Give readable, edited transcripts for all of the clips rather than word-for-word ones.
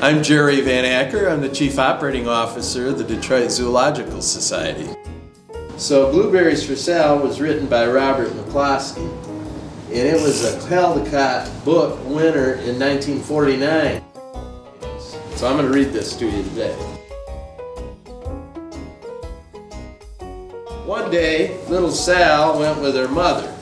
I'm Gerry Van Acker. I'm the Chief Operating Officer of the Detroit Zoological Society. So Blueberries for Sale was written by Robert McCloskey, and it was a Caldecott book winner in 1949. So I'm going to read this to you today. One day, little Sal went with her mother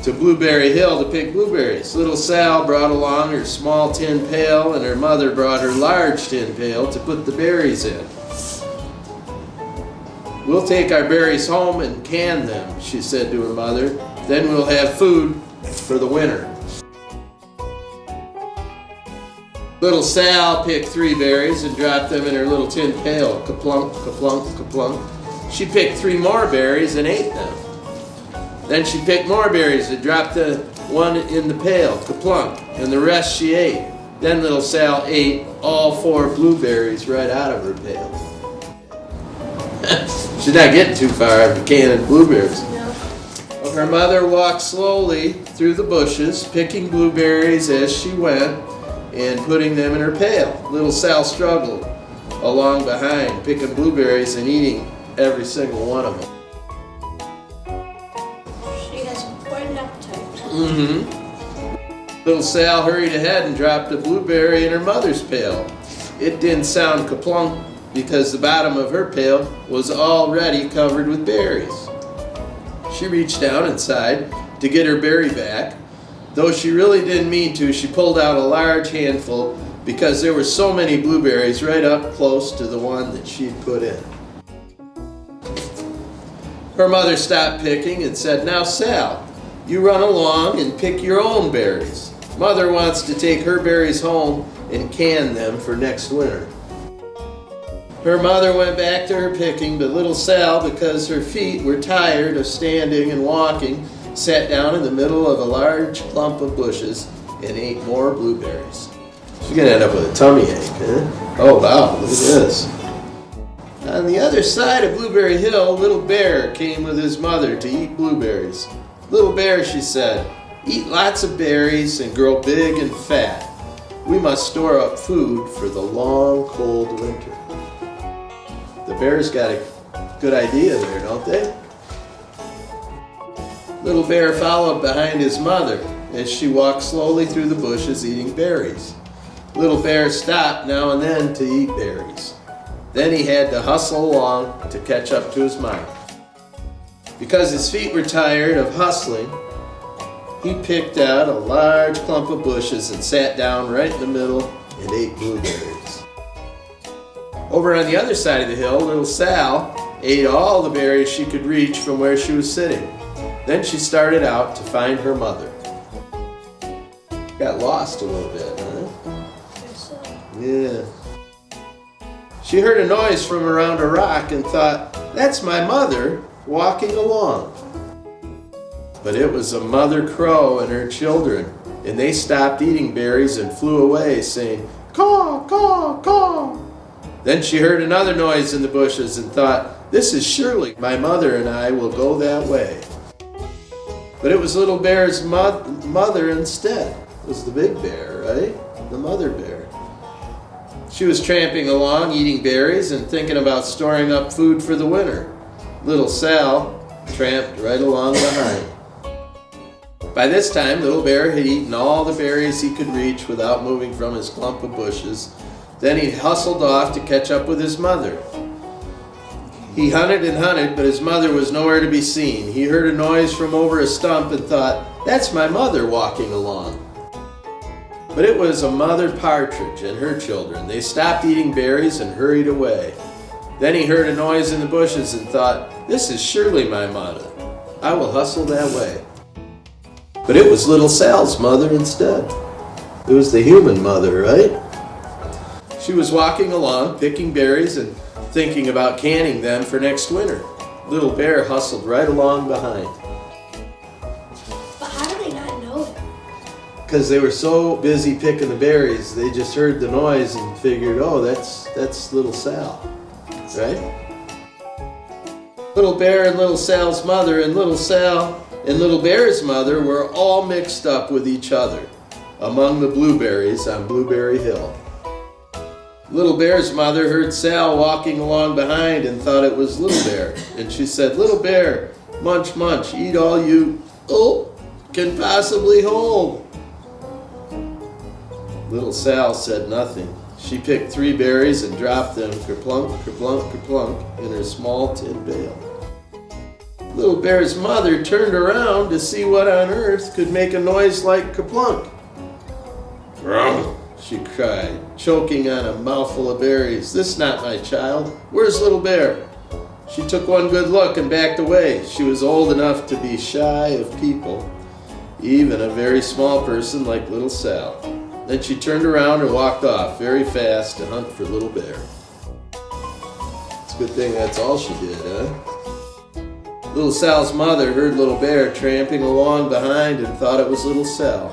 to Blueberry Hill to pick blueberries. Little Sal brought along her small tin pail, and her mother brought her large tin pail to put the berries in. "We'll take our berries home and can them," she said to her mother. "Then we'll have food for the winter." Little Sal picked 3 berries and dropped them in her little tin pail. Kaplunk, kaplunk, kaplunk. She picked 3 more berries and ate them. Then she picked more berries and dropped the one in the pail, kaplunk, and the rest she ate. Then little Sal ate all 4 blueberries right out of her pail. She's not getting too far after canning blueberries. No. Her mother walked slowly through the bushes, picking blueberries as she went and putting them in her pail. Little Sal struggled along behind, picking blueberries and eating every single one of them. Little Sal hurried ahead and dropped a blueberry in her mother's pail. It didn't sound kaplunk because the bottom of her pail was already covered with berries. She reached down inside to get her berry back. Though she really didn't mean to, she pulled out a large handful because there were so many blueberries right up close to the one that she'd put in. Her mother stopped picking and said, "Now, Sal, you run along and pick your own berries. Mother wants to take her berries home and can them for next winter." Her mother went back to her picking, but little Sal, because her feet were tired of standing and walking, sat down in the middle of a large clump of bushes and ate more blueberries. She's gonna end up with a tummy ache, huh? Oh wow, look at this. On the other side of Blueberry Hill, Little Bear came with his mother to eat blueberries. "Little Bear," she said, "eat lots of berries and grow big and fat. We must store up food for the long, cold winter." The bears got a good idea there, don't they? Little Bear followed behind his mother as she walked slowly through the bushes eating berries. Little Bear stopped now and then to eat berries. Then he had to hustle along to catch up to his mom. Because his feet were tired of hustling, he picked out a large clump of bushes and sat down right in the middle and ate blueberries. Over on the other side of the hill, little Sal ate all the berries she could reach from where she was sitting. Then she started out to find her mother. Got lost a little bit, huh? Yeah. She heard a noise from around a rock and thought, "That's my mother walking along." But it was a mother crow and her children, and they stopped eating berries and flew away, saying, "Caw, caw, caw." Then she heard another noise in the bushes and thought, "This is surely my mother and I will go that way." But it was Little Bear's mother instead. It was the big bear, right? The mother bear. She was tramping along, eating berries and thinking about storing up food for the winter. Little Sal tramped right along behind. By this time, Little Bear had eaten all the berries he could reach without moving from his clump of bushes. Then he hustled off to catch up with his mother. He hunted and hunted, but his mother was nowhere to be seen. He heard a noise from over a stump and thought, "That's my mother walking along." But it was a mother partridge and her children. They stopped eating berries and hurried away. Then he heard a noise in the bushes and thought, "This is surely my mother. I will hustle that way." But it was little Sal's mother instead. It was the human mother, right? She was walking along, picking berries and thinking about canning them for next winter. Little Bear hustled right along behind. But how do they not know it? Because they were so busy picking the berries, they just heard the noise and figured, "Oh, that's little Sal," right? Little Bear and little Sal's mother and little Sal and little Bear's mother were all mixed up with each other. among the blueberries on Blueberry Hill. Little Bear's mother heard Sal walking along behind and thought it was Little Bear. And she said, "Little Bear, munch, munch, eat all you can possibly hold." Little Sal said nothing. She picked 3 berries and dropped them kerplunk, kerplunk, kerplunk in her small tin pail. Little Bear's mother turned around to see what on earth could make a noise like kerplunk. "Grump," she cried, choking on a mouthful of berries. "This not my child. Where's Little Bear?" She took one good look and backed away. She was old enough to be shy of people, even a very small person like Little Sal. Then she turned around and walked off very fast to hunt for Little Bear. It's a good thing that's all she did, huh? Little Sal's mother heard Little Bear tramping along behind and thought it was Little Sal.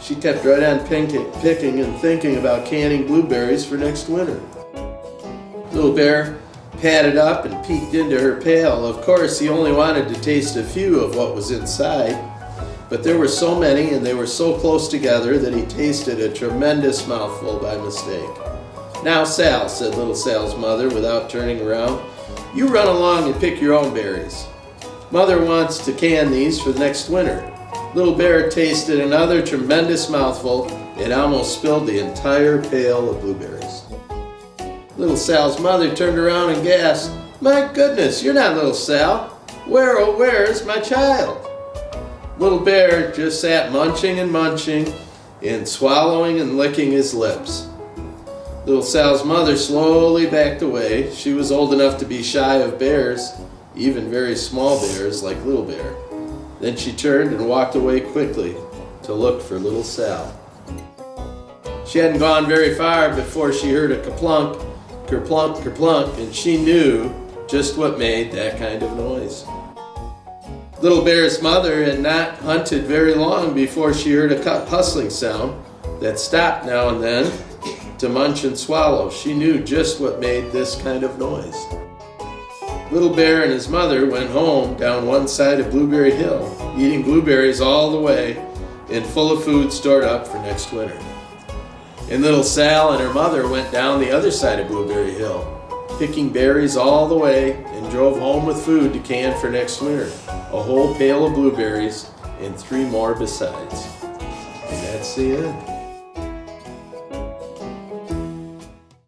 She kept right on picking and thinking about canning blueberries for next winter. Little Bear padded up and peeked into her pail. Of course, he only wanted to taste a few of what was inside, but there were so many and they were so close together that he tasted a tremendous mouthful by mistake. "Now, Sal," said Little Sal's mother without turning around, "you run along and pick your own berries. Mother wants to can these for the next winter." Little Bear tasted another tremendous mouthful and almost spilled the entire pail of blueberries. Little Sal's mother turned around and gasped, "My goodness, you're not Little Sal. Where, oh, where is my child?" Little Bear just sat munching and swallowing and licking his lips. Little Sal's mother slowly backed away. She was old enough to be shy of bears, even very small bears like Little Bear. Then she turned and walked away quickly to look for Little Sal. She hadn't gone very far before she heard a kaplunk, kerplunk, kerplunk, and she knew just what made that kind of noise. Little Bear's mother had not hunted very long before she heard a hustling sound that stopped now and then to munch and swallow. She knew just what made this kind of noise. Little Bear and his mother went home down one side of Blueberry Hill, eating blueberries all the way and full of food stored up for next winter. And Little Sal and her mother went down the other side of Blueberry Hill, picking berries all the way, and drove home with food to can for next winter. A whole pail of blueberries and 3 more besides. And that's the end.